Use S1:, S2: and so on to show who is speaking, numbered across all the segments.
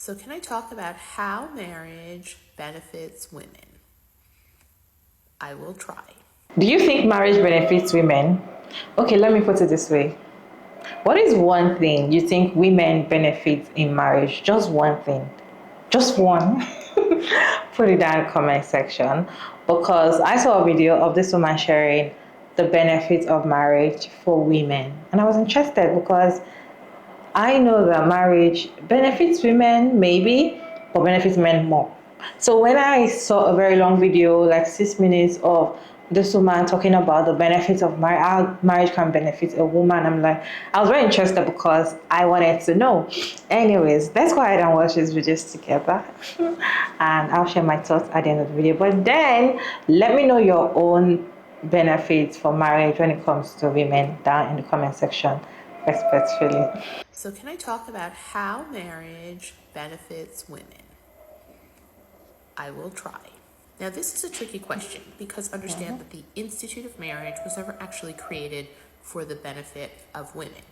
S1: So can I talk about how marriage benefits women? I will try.
S2: Do you think marriage benefits women? Okay, let me put it this way. What is one thing you think women benefit in marriage? Just one thing. Just one. Put it down in the comment section. Because I saw a video of this woman sharing the benefits of marriage for women. And I was interested because I know that marriage benefits women, maybe, but benefits men more. So when I saw a very long video, like 6 minutes of this woman talking about the benefits of marriage, how marriage can benefit a woman, I was very interested because I wanted to know. Anyways, let's go ahead and watch these videos together. And I'll share my thoughts at the end of the video. But then let me know your own benefits for marriage when it comes to women down in the comment section, respectfully.
S1: So can I talk about how marriage benefits women? I will try. Now, this is a tricky question because understand that the Institute of Marriage was never actually created for the benefit of women.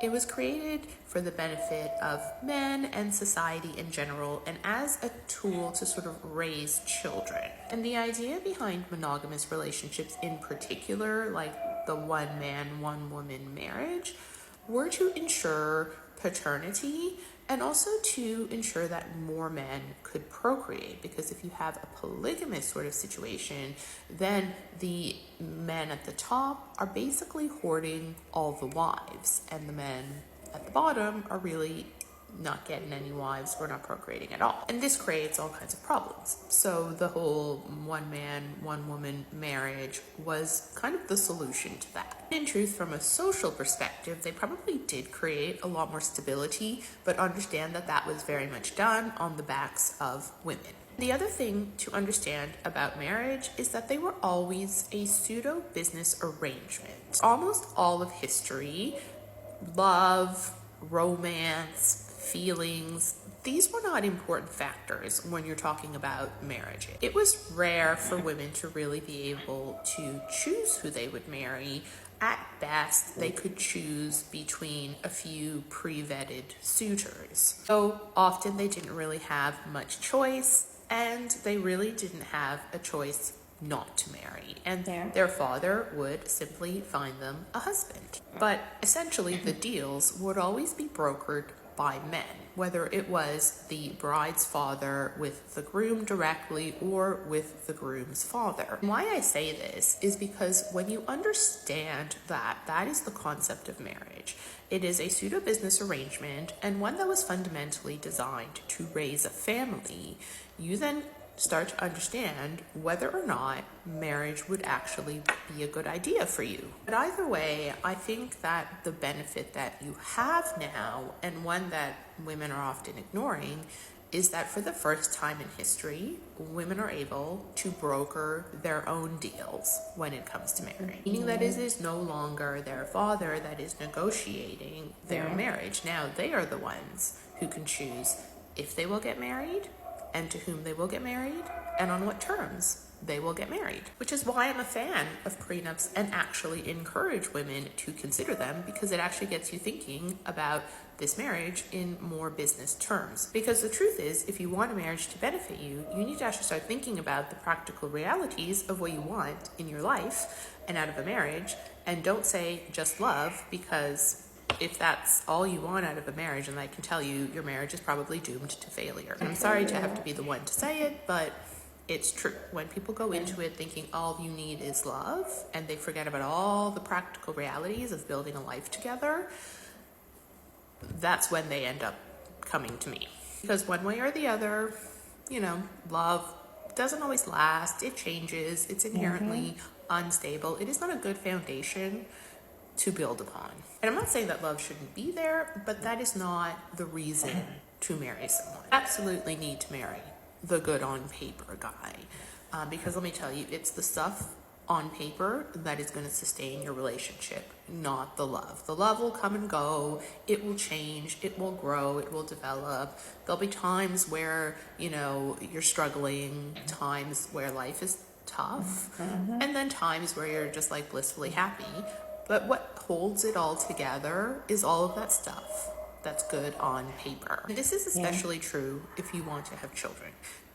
S1: It was created for the benefit of men and society in general, and as a tool to sort of raise children. And the idea behind monogamous relationships in particular, like the one man, one woman marriage, were to ensure paternity and also to ensure that more men could procreate. Because if you have a polygamous sort of situation, then the men at the top are basically hoarding all the wives, and the men at the bottom are really not getting any wives or not procreating at all. And this creates all kinds of problems. So the whole one man, one woman marriage was kind of the solution to that. In truth, from a social perspective, they probably did create a lot more stability, but understand that that was very much done on the backs of women. The other thing to understand about marriage is that they were always a pseudo business arrangement. Almost all of history, love, romance, feelings, these were not important factors when you're talking about marriage. It was rare for women to really be able to choose who they would marry. At best, they could choose between a few pre-vetted suitors. So often they didn't really have much choice, and they really didn't have a choice not to marry, and their father would simply find them a husband. But essentially the deals would always be brokered by men, whether it was the bride's father with the groom directly or with the groom's father. And why I say this is because when you understand that that is the concept of marriage, it is a pseudo business arrangement and one that was fundamentally designed to raise a family, you then start to understand whether or not marriage would actually be a good idea for you. But either way, I think that the benefit that you have now, and one that women are often ignoring, is that for the first time in history, women are able to broker their own deals when it comes to marrying. Meaning that it is no longer their father that is negotiating their marriage. Now they are the ones who can choose if they will get married, and to whom they will get married, and on what terms they will get married. Which is why I'm a fan of prenups and actually encourage women to consider them, because it actually gets you thinking about this marriage in more business terms. Because the truth is, if you want a marriage to benefit you, you need to actually start thinking about the practical realities of what you want in your life and out of a marriage, and don't say just love, because if that's all you want out of a marriage, and I can tell you, your marriage is probably doomed to failure. And I'm sorry to have to be the one to say it, but it's true. When people go into it thinking all you need is love, and they forget about all the practical realities of building a life together, that's when they end up coming to me. Because one way or the other, love doesn't always last. It changes. It's inherently unstable. It is not a good foundation to build upon. And I'm not saying that love shouldn't be there, but that is not the reason to marry someone. Absolutely need to marry the good on paper guy, because let me tell you, it's the stuff on paper that is going to sustain your relationship, not the love. The love will come and go, it will change, it will grow, it will develop. There'll be times where you're struggling, times where life is tough, and then times where you're just like blissfully happy. But what holds it all together is all of that stuff. that's good on paper. And this is especially true if you want to have children,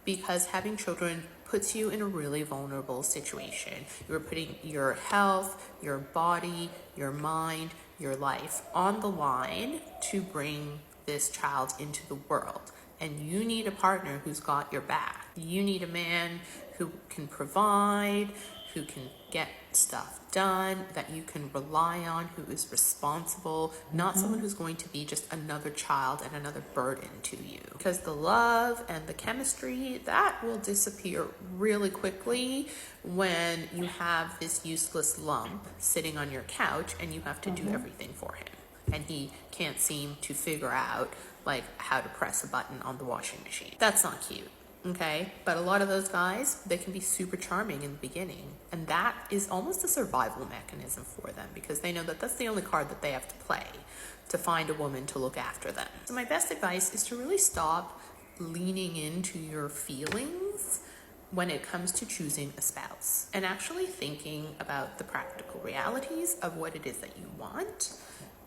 S1: because having children puts you in a really vulnerable situation. You're putting your health, your body, your mind, your life on the line to bring this child into the world. And you need a partner who's got your back. You need a man who can provide, who can get stuff done, that you can rely on, who is responsible, not someone who's going to be just another child and another burden to you. Because the love and the chemistry, that will disappear really quickly when you have this useless lump sitting on your couch and you have to do everything for him. And he can't seem to figure out like how to press a button on the washing machine. That's not cute. Okay, but a lot of those guys, they can be super charming in the beginning, and that is almost a survival mechanism for them, because they know that that's the only card that they have to play to find a woman to look after them. So my best advice is to really stop leaning into your feelings when it comes to choosing a spouse, and actually thinking about the practical realities of what it is that you want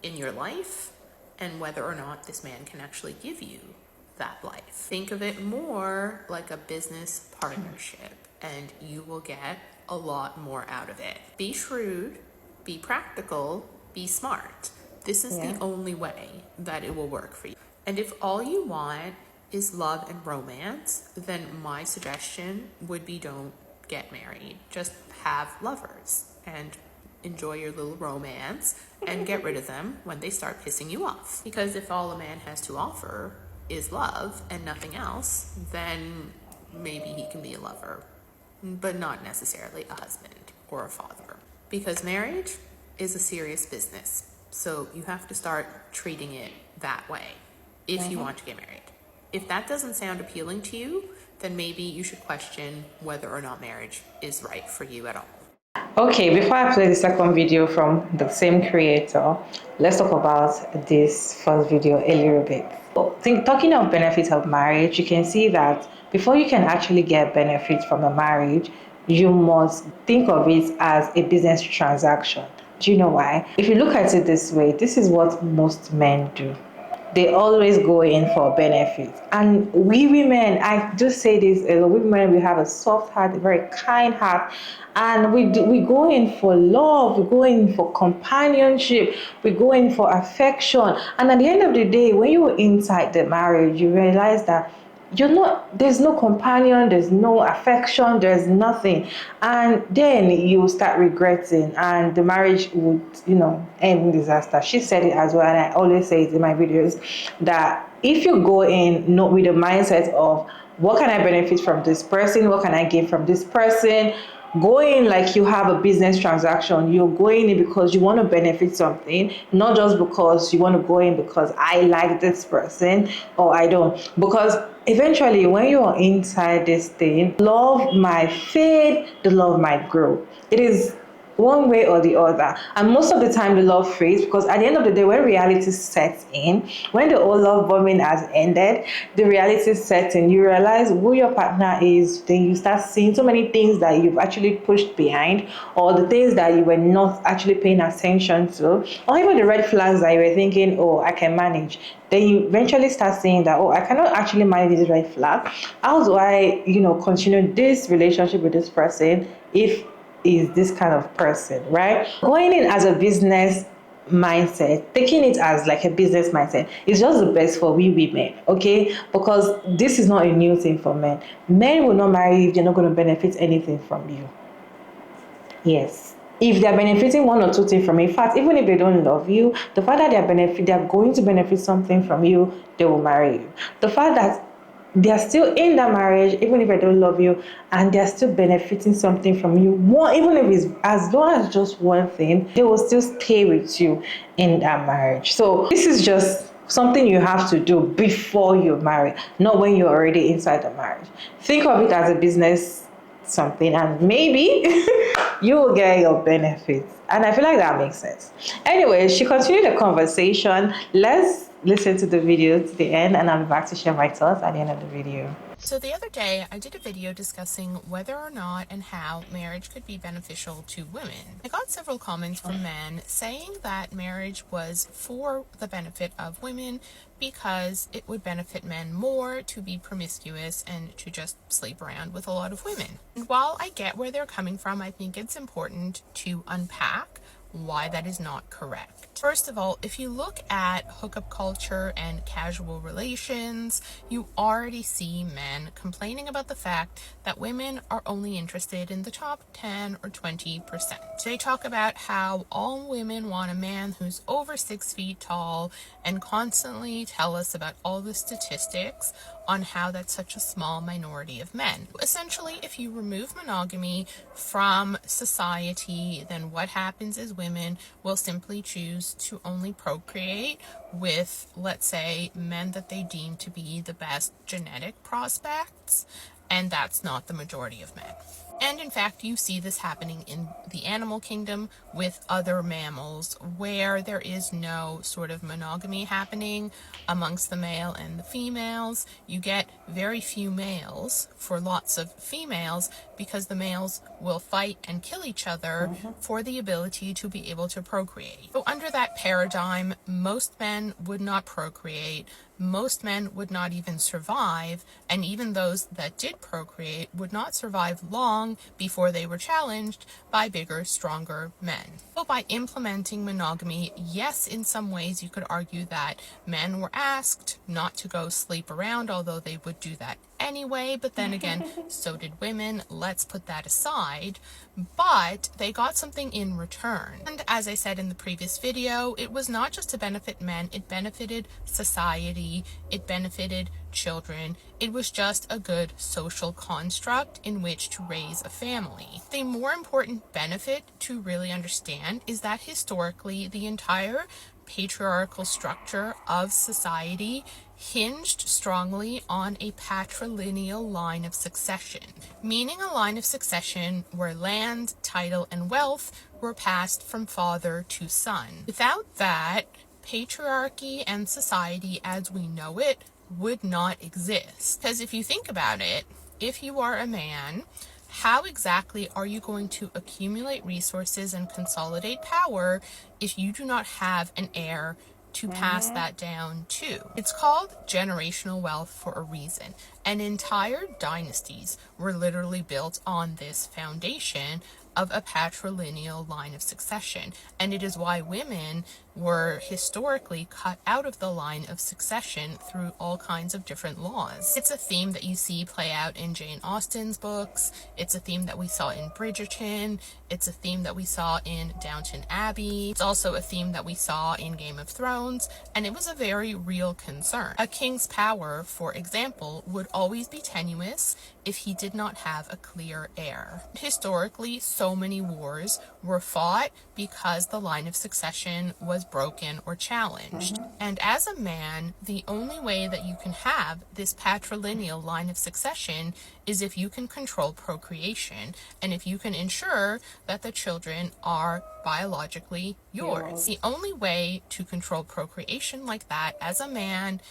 S1: in your life and whether or not this man can actually give you that life. Think of it more like a business partnership, and you will get a lot more out of it. Be shrewd, be practical, be smart. This is the only way that it will work for you. And if all you want is love and romance, then my suggestion would be don't get married. Just have lovers and enjoy your little romance and get rid of them when they start pissing you off. Because if all a man has to offer is love and nothing else, then maybe he can be a lover, but not necessarily a husband or a father. Because marriage is a serious business, so you have to start treating it that way if you want to get married. If that doesn't sound appealing to you, then maybe you should question whether or not marriage is right for you at all.
S2: Okay, before I play the second video from the same creator, let's talk about this first video a little bit. Talking of benefits of marriage, you can see that before you can actually get benefits from a marriage, you must think of it as a business transaction. Do you know why? If you look at it this way, this is what most men do. They always go in for benefits. And we women, I just say this, we women, we have a soft heart, a very kind heart, and we go in for love, we go in for companionship, we go in for affection. And at the end of the day, when you're inside the marriage, you realize that there's no companion, there's no affection, there's nothing, and then you start regretting, and the marriage would end in disaster. She said it as well, and I always say it in my videos, that if you go in not with the mindset of what can I benefit from this person, what can I gain from this person, going like you have a business transaction, you're going in because you want to benefit something, not just because you want to go in because I like this person or I don't. Because eventually when you're inside this thing, love might fade, the love might grow. It is one way or the other, and most of the time the love fades, because at the end of the day, when reality sets in, when the old love bombing has ended, the reality sets in, you realize who your partner is. Then you start seeing so many things that you've actually pushed behind, or the things that you were not actually paying attention to, or even the red flags that you were thinking, oh, I can manage. Then you eventually start saying that, oh, I cannot actually manage this red flag. How do I continue this relationship with this person if is this kind of person, right? Going in as a business mindset, taking it as like a business mindset is just the best for we women, okay? Because this is not a new thing for men. Men will not marry if they're not going to benefit anything from you. Yes. If they're benefiting one or two things from you, in fact, even if they don't love you, the fact that they're going to benefit something from you, they will marry you. The fact that they're still in that marriage, even if I don't love you, and they're still benefiting something from you, even if it's as long as just one thing, they will still stay with you in that marriage. So this is just something you have to do before you marry, not when you're already inside the marriage. Think of it as a business something, and maybe you will get your benefits. And I feel like that makes sense. Anyway, she continued the conversation. Let's listen to the video to the end, and I'll be back to share my thoughts at the end of the video.
S1: So the other day, I did a video discussing whether or not and how marriage could be beneficial to women. I got several comments from men saying that marriage was for the benefit of women because it would benefit men more to be promiscuous and to just sleep around with a lot of women. And while I get where they're coming from, I think it's important to unpack why that is not correct. First of all, if you look at hookup culture and casual relations, you already see men complaining about the fact that women are only interested in the top 10 or 20%. They talk about how all women want a man who's over 6 feet tall and constantly tell us about all the statistics on how that's such a small minority of men. Essentially, if you remove monogamy from society, then what happens is women will simply choose to only procreate with, let's say, men that they deem to be the best genetic prospects, and that's not the majority of men. And in fact, you see this happening in the animal kingdom with other mammals where there is no sort of monogamy happening amongst the male and the females. You get very few males for lots of females because the males will fight and kill each other for the ability to be able to procreate. So under that paradigm, most men would not procreate. Most men would not even survive, and even those that did procreate would not survive long before they were challenged by bigger, stronger men. So by implementing monogamy, yes, in some ways you could argue that men were asked not to go sleep around, although they would do that anyway, but then again, so did women. Let's put that aside. But they got something in return. And as I said in the previous video, it was not just to benefit men, it benefited society, it benefited children. It was just a good social construct in which to raise a family. The more important benefit to really understand is that historically, the entire patriarchal structure of society hinged strongly on a patrilineal line of succession, meaning a line of succession where land, title, and wealth were passed from father to son. Without that, patriarchy and society as we know it would not exist. Because if you think about it, if you are a man, how exactly are you going to accumulate resources and consolidate power if you do not have an heir to pass that down to? It's called generational wealth for a reason, and entire dynasties were literally built on this foundation of a patrilineal line of succession, and it is why women were historically cut out of the line of succession through all kinds of different laws. It's a theme that you see play out in Jane Austen's books. It's a theme that we saw in Bridgerton. It's a theme that we saw in Downton Abbey. It's also a theme that we saw in Game of Thrones, and it was a very real concern. A king's power, for example, would always be tenuous if he did not have a clear heir. Historically, so many wars were fought because the line of succession was broken or challenged. And as a man, the only way that you can have this patrilineal line of succession is if you can control procreation and if you can ensure that the children are biologically yours. The only way to control procreation like that as a man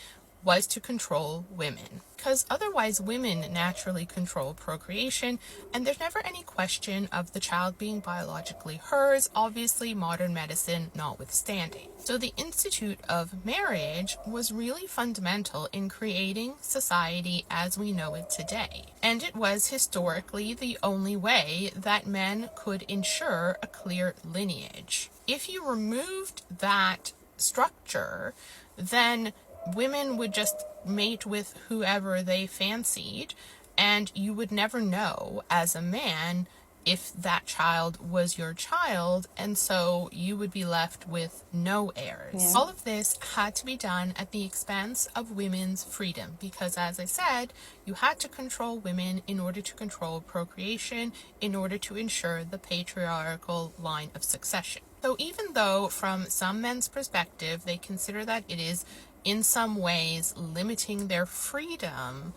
S1: was to control women, because otherwise women naturally control procreation, and there's never any question of the child being biologically hers, obviously modern medicine notwithstanding. So the institute of marriage was really fundamental in creating society as we know it today, and it was historically the only way that men could ensure a clear lineage. If you removed that structure, then women would just mate with whoever they fancied, and you would never know as a man if that child was your child, and so you would be left with no heirs. Yeah. All of this had to be done at the expense of women's freedom, because as I said, you had to control women in order to control procreation, in order to ensure the patriarchal line of succession. So even though from some men's perspective, they consider that it is in some ways limiting their freedom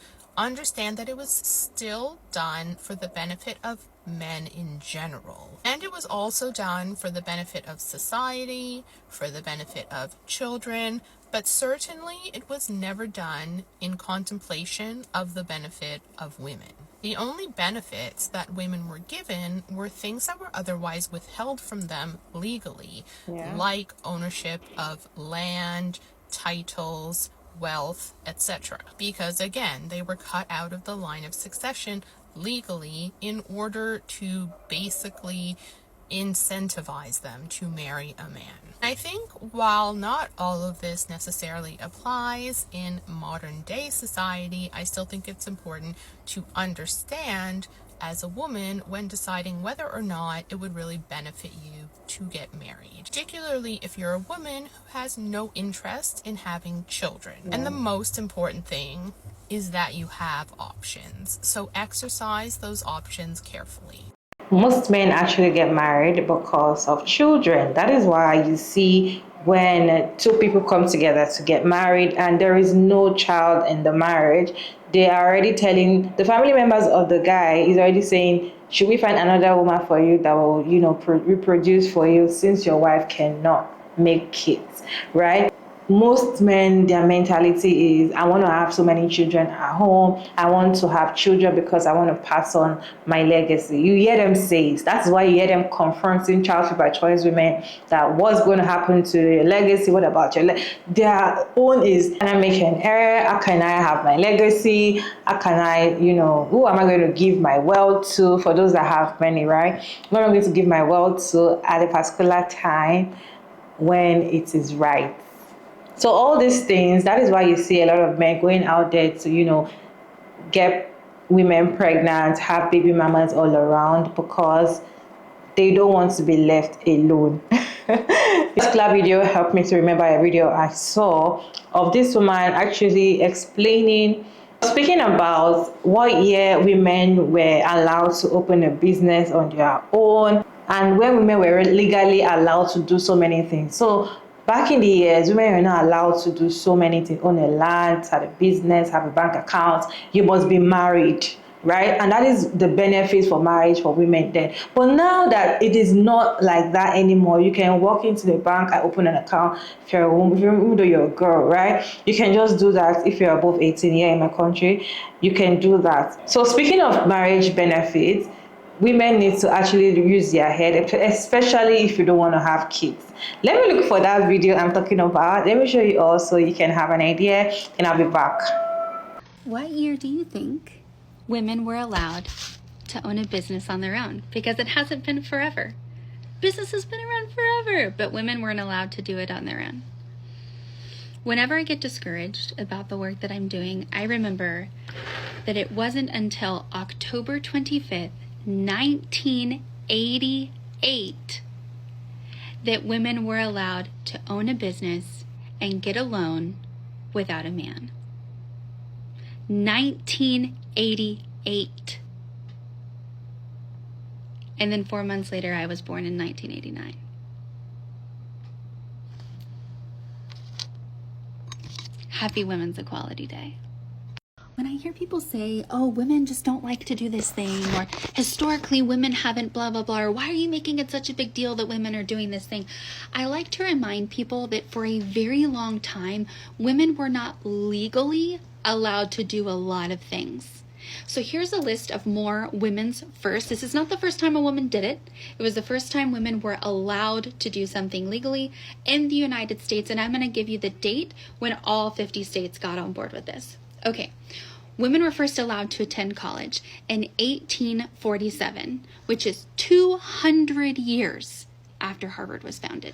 S1: understand that it was still done for the benefit of men in general. And it was also done for the benefit of society, for the benefit of children, but certainly it was never done in contemplation of the benefit of women. The only benefits that women were given were things that were otherwise withheld from them legally, like ownership of land, titles, wealth, etc. Because again, they were cut out of the line of succession legally in order to basically incentivize them to marry a man. I think while not all of this necessarily applies in modern day society, I still think it's important to understand as a woman when deciding whether or not it would really benefit you to get married, particularly if you're a woman who has no interest in having children. And the most important thing is that you have options, so exercise those options carefully.
S2: Most men actually get married because of children. That is why you see when two people come together to get married and there is no child in the marriage, they are already telling the family members of the guy is already saying, should we find another woman for you that will, reproduce for you since your wife cannot make kids, right? Most men, their mentality is, I want to have so many children at home. I want to have children because I want to pass on my legacy. You hear them say it. That's why you hear them confronting child by choice women that what's going to happen to your legacy? What about your their own is, can I make an error? How can I have my legacy? How can I, who am I going to give my wealth to? For those that have many, right? Who am I going to give my wealth to at a particular time when it is right? So all these things, that is why you see a lot of men going out there to, get women pregnant, have baby mamas all around because they don't want to be left alone. This particular video helped me to remember a video I saw of this woman actually speaking about what year women were allowed to open a business on their own and when women were legally allowed to do so many things. So back in the years, women were not allowed to do so many things, own a land, start a business, have a bank account. You must be married, right? And that is the benefits for marriage for women then. But now that it is not like that anymore, you can walk into the bank and open an account if you're a woman, even though you're a girl, right? You can just do that if you're above 18 here in my country. You can do that. So speaking of marriage benefits, women need to actually use their head, especially if you don't want to have kids. Let me look for that video I'm talking about. Let me show you all so you can have an idea, and I'll be back.
S3: What year do you think women were allowed to own a business on their own? Because it hasn't been forever. Business has been around forever, but women weren't allowed to do it on their own. Whenever I get discouraged about the work that I'm doing, I remember that it wasn't until October 25th, 1988 that women were allowed to own a business and get a loan without a man. 1988. And then 4 months later, I was born in 1989. Happy Women's Equality Day. When I hear people say, oh, women just don't like to do this thing, or historically women haven't blah, blah, blah, or why are you making it such a big deal that women are doing this thing? I like to remind people that for a very long time, women were not legally allowed to do a lot of things. So here's a list of more women's first. This is not the first time a woman did it. It was the first time women were allowed to do something legally in the United States. And I'm going to give you the date when all 50 states got on board with this. Okay. Women were first allowed to attend college in 1847, which is 200 years after Harvard was founded.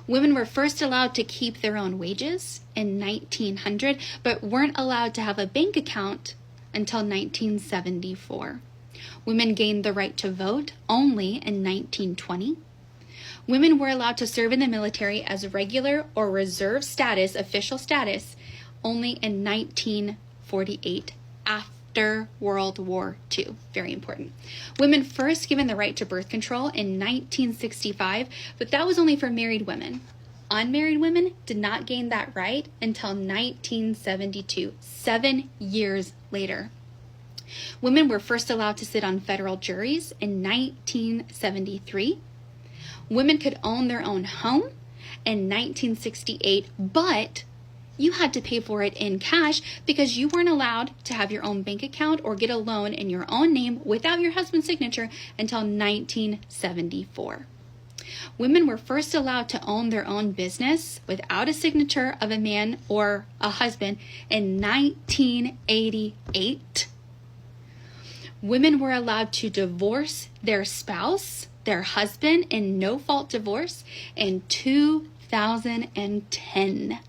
S3: Women were first allowed to keep their own wages in 1900, but weren't allowed to have a bank account until 1974. Women gained the right to vote only in 1920. Women were allowed to serve in the military as regular or reserve status, official status, only in 1948, after World War II. Very important. Women first given the right to birth control in 1965, but that was only for married women. unmarried women did not gain that right until 1972, 7 years later. Women were first allowed to sit on federal juries in 1973. Women could own their own home in 1968, but you had to pay for it in cash because you weren't allowed to have your own bank account or get a loan in your own name without your husband's signature until 1974. Women were first allowed to own their own business without a signature of a man or a husband in 1988. Women were allowed to divorce their spouse, their husband, in no-fault divorce in 2010.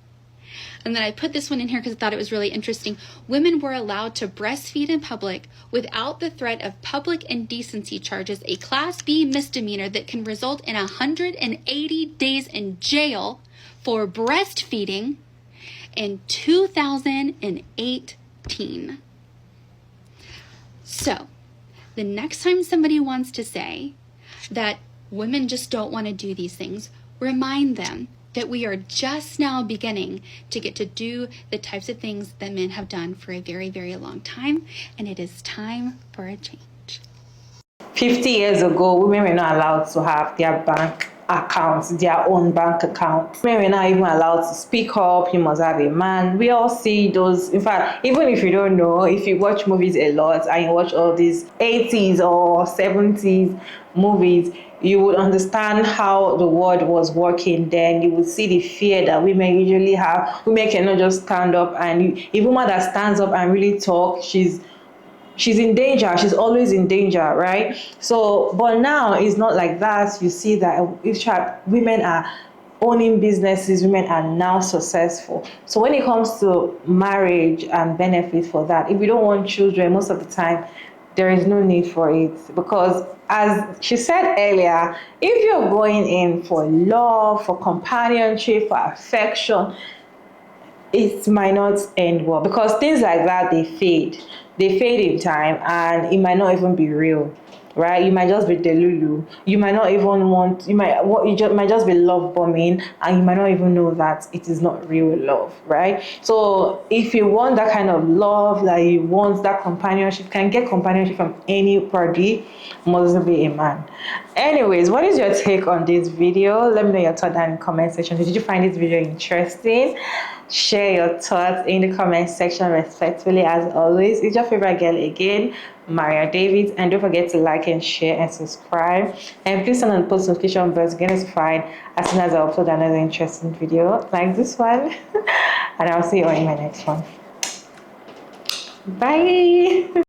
S3: And then I put this one in here because I thought it was really interesting. Women were allowed to breastfeed in public without the threat of public indecency charges, a Class B misdemeanor that can result in 180 days in jail for breastfeeding in 2018. So, the next time somebody wants to say that women just don't want to do these things, remind them that we are just now beginning to get to do the types of things that men have done for a very, very long time, and it is time for a change.
S2: 50 years ago, women were not allowed to have their bank accounts, their own bank accounts. Women were not even allowed to speak up. You must have a man. We all see those. In fact, even if you don't know, if you watch movies a lot and you watch all these 80s or 70s movies, you would understand how the world was working then. You would see the fear that women usually have. Women cannot just stand up, and a woman that stands up and really talk, she's in danger. She's always in danger, right? So, but now it's not like that. You see that if women are owning businesses, women are now successful. So when it comes to marriage and benefit for that, if you don't want children, most of the time, there is no need for it, because as she said earlier, if you're going in for love, for companionship, for affection, it might not end well, because things like that, they fade in time, and it might not even be real, right? You might just be delulu. You might not even want, might just be love bombing, and you might not even know that it is not real love, right? So if you want that kind of love, like you want that companionship, can get companionship from anybody, mustn't be a man. Anyways, what is your take on this video? Let me know your thoughts down in the comment section. Did you find this video interesting? Share your thoughts in the comment section respectfully, as always. It's your favorite girl again, Maria David, and don't forget to like and share and subscribe, and please turn on the post notification bell to get notified as soon as I upload another interesting video like this one. And I'll see you all in my next one. Bye.